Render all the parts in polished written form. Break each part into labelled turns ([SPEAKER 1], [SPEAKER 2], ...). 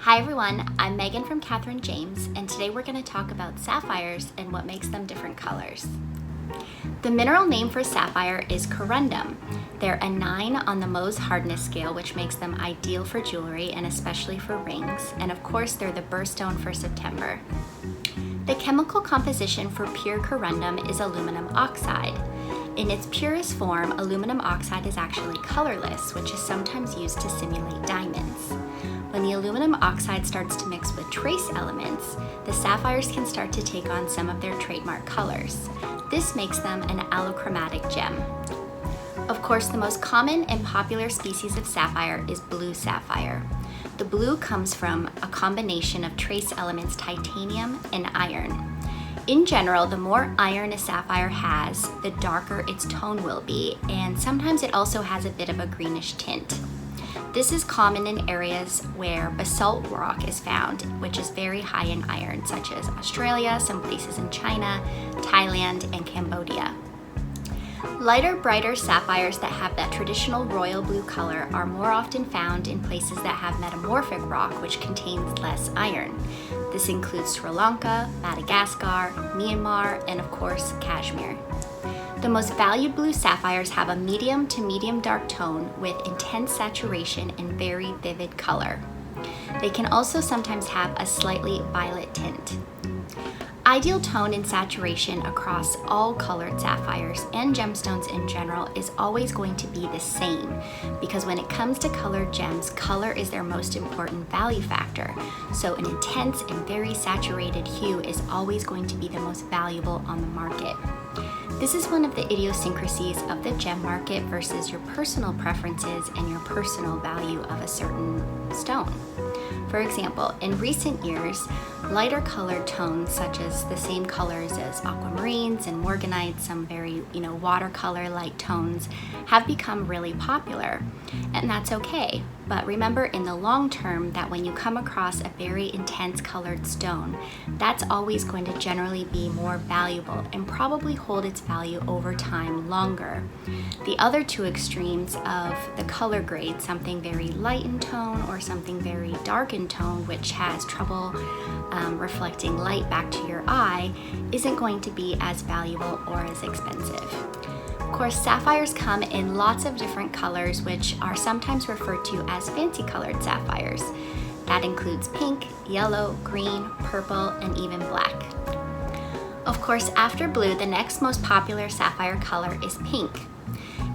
[SPEAKER 1] Hi everyone, I'm Megan from Catherine James, and today we're going to talk about sapphires and what makes them different colors. The mineral name for sapphire is corundum. They're a 9 on the Mohs hardness scale, which makes them ideal for jewelry and especially for rings, and of course they're the birthstone for September. The chemical composition for pure corundum is aluminum oxide. In its purest form, aluminum oxide is actually colorless, which is sometimes used to simulate diamonds. When the aluminum oxide starts to mix with trace elements, the sapphires can start to take on some of their trademark colors. This makes them an allochromatic gem. Of course, the most common and popular species of sapphire is blue sapphire. The blue comes from a combination of trace elements titanium and iron. In general, the more iron a sapphire has, the darker its tone will be, and sometimes it also has a bit of a greenish tint. This is common in areas where basalt rock is found, which is very high in iron, such as Australia, some places in China, Thailand, and Cambodia. Lighter, brighter sapphires that have that traditional royal blue color are more often found in places that have metamorphic rock, which contains less iron. This includes Sri Lanka, Madagascar, Myanmar, and of course, Kashmir. The most valued blue sapphires have a medium to medium dark tone with intense saturation and very vivid color. They can also sometimes have a slightly violet tint. Ideal tone and saturation across all colored sapphires and gemstones in general is always going to be the same, because when it comes to colored gems, color is their most important value factor. So an intense and very saturated hue is always going to be the most valuable on the market. This is one of the idiosyncrasies of the gem market versus your personal preferences and your personal value of a certain stone. For example, in recent years, lighter colored tones such as the same colors as aquamarines and morganites, some very watercolor like tones, have become really popular, and that's okay. But remember in the long term that when you come across a very intense colored stone, that's always going to generally be more valuable and probably hold its value over time longer. The other two extremes of the color grade, something very light in tone or something very dark in tone, which has trouble reflecting light back to your eye, isn't going to be as valuable or as expensive. Of course, sapphires come in lots of different colors, which are sometimes referred to as fancy colored sapphires. That includes pink, yellow, green, purple, and even black. Of course, after blue, the next most popular sapphire color is pink.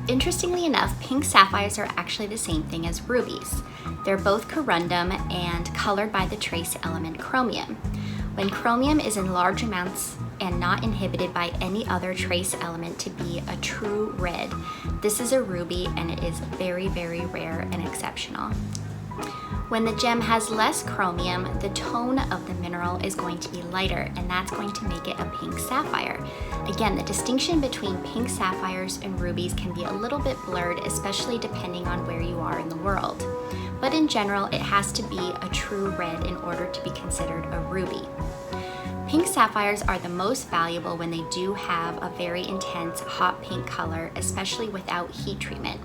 [SPEAKER 1] Interestingly enough, pink sapphires are actually the same thing as rubies. They're both corundum and colored by the trace element chromium. When chromium is in large amounts and not inhibited by any other trace element to be a true red, this is a ruby, and it is very, very rare and exceptional. When the gem has less chromium, the tone of the mineral is going to be lighter, and that's going to make it a pink sapphire. Again, the distinction between pink sapphires and rubies can be a little bit blurred, especially depending on where you are in the world. But in general, it has to be a true red in order to be considered a ruby. Pink sapphires are the most valuable when they do have a very intense hot pink color, especially without heat treatment.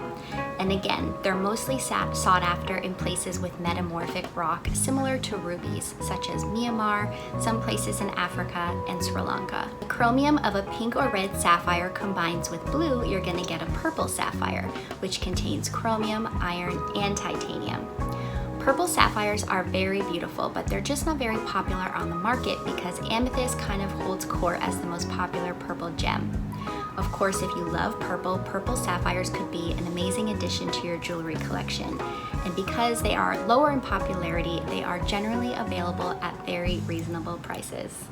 [SPEAKER 1] And again, they're mostly sought after in places with metamorphic rock similar to rubies, such as Myanmar, some places in Africa, and Sri Lanka. The chromium of a pink or red sapphire combines with blue, you're going to get a purple sapphire, which contains chromium, iron, and titanium. Purple sapphires are very beautiful, but they're just not very popular on the market because amethyst kind of holds court as the most popular purple gem. Of course, if you love purple, purple sapphires could be an amazing addition to your jewelry collection. And because they are lower in popularity, they are generally available at very reasonable prices.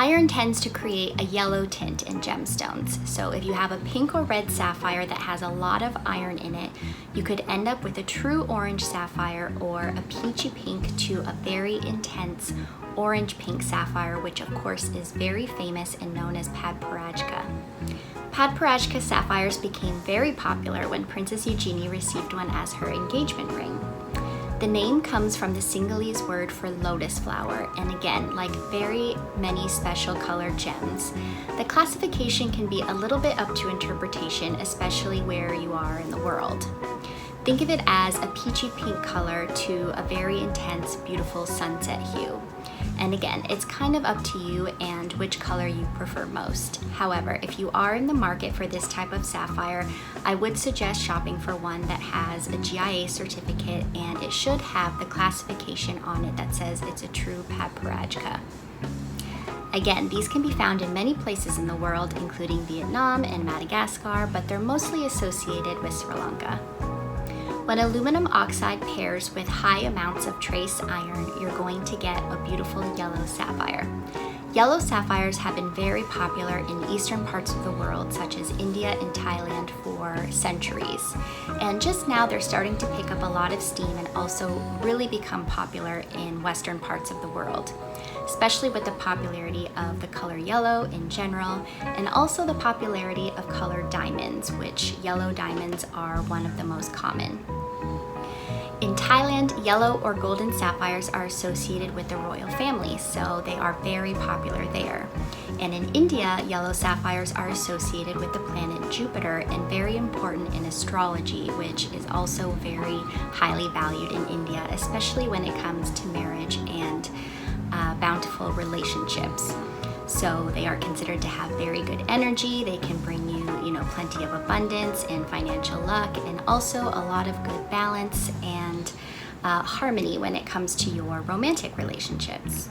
[SPEAKER 1] Iron tends to create a yellow tint in gemstones, so if you have a pink or red sapphire that has a lot of iron in it, you could end up with a true orange sapphire or a peachy pink to a very intense orange-pink sapphire, which of course is very famous and known as Padparagica. Padparadscha sapphires became very popular when Princess Eugenie received one as her engagement ring. The name comes from the Sinhalese word for lotus flower, and again, like very many special colored gems, the classification can be a little bit up to interpretation, especially where you are in the world. Think of it as a peachy pink color to a very intense, beautiful sunset hue. And again, it's kind of up to you and which color you prefer most. However, if you are in the market for this type of sapphire, I would suggest shopping for one that has a GIA certificate, and it should have the classification on it that says it's a true Padparagica. Again, these can be found in many places in the world, including Vietnam and Madagascar, but they're mostly associated with Sri Lanka. When aluminum oxide pairs with high amounts of trace iron, you're going to get a beautiful yellow sapphire. Yellow sapphires have been very popular in eastern parts of the world, such as India and Thailand, for centuries. And just now they're starting to pick up a lot of steam and also really become popular in western parts of the world, especially with the popularity of the color yellow in general, and also the popularity of colored diamonds, which yellow diamonds are one of the most common. In Thailand, yellow or golden sapphires are associated with the royal family, so they are very popular there. And in India, yellow sapphires are associated with the planet Jupiter and very important in astrology, which is also very highly valued in India, especially when it comes to marriage and bountiful relationships. So they are considered to have very good energy. They can bring you, plenty of abundance and financial luck, and also a lot of good balance and harmony when it comes to your romantic relationships.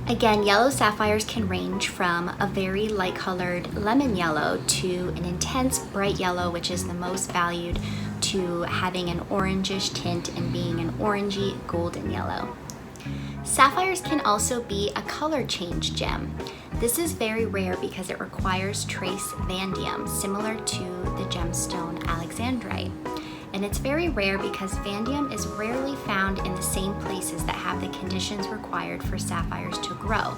[SPEAKER 1] Again, yellow sapphires can range from a very light colored lemon yellow to an intense bright yellow, which is the most valued, to having an orangish tint and being an orangey golden yellow. Sapphires can also be a color change gem. This is very rare because it requires trace vanadium, similar to the gemstone alexandrite. And it's very rare because vanadium is rarely found in the same places that have the conditions required for sapphires to grow.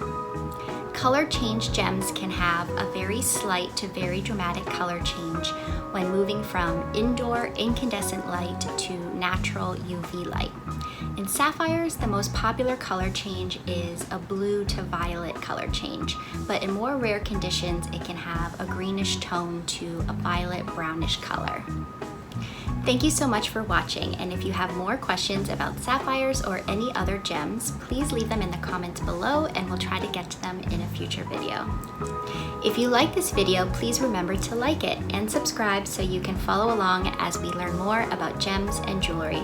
[SPEAKER 1] Color change gems can have a very slight to very dramatic color change when moving from indoor incandescent light to natural UV light. In sapphires, the most popular color change is a blue to violet color change, but in more rare conditions, it can have a greenish tone to a violet brownish color. Thank you so much for watching, and if you have more questions about sapphires or any other gems, please leave them in the comments below and we'll try to get to them in a future video. If you like this video, please remember to like it and subscribe so you can follow along as we learn more about gems and jewelry.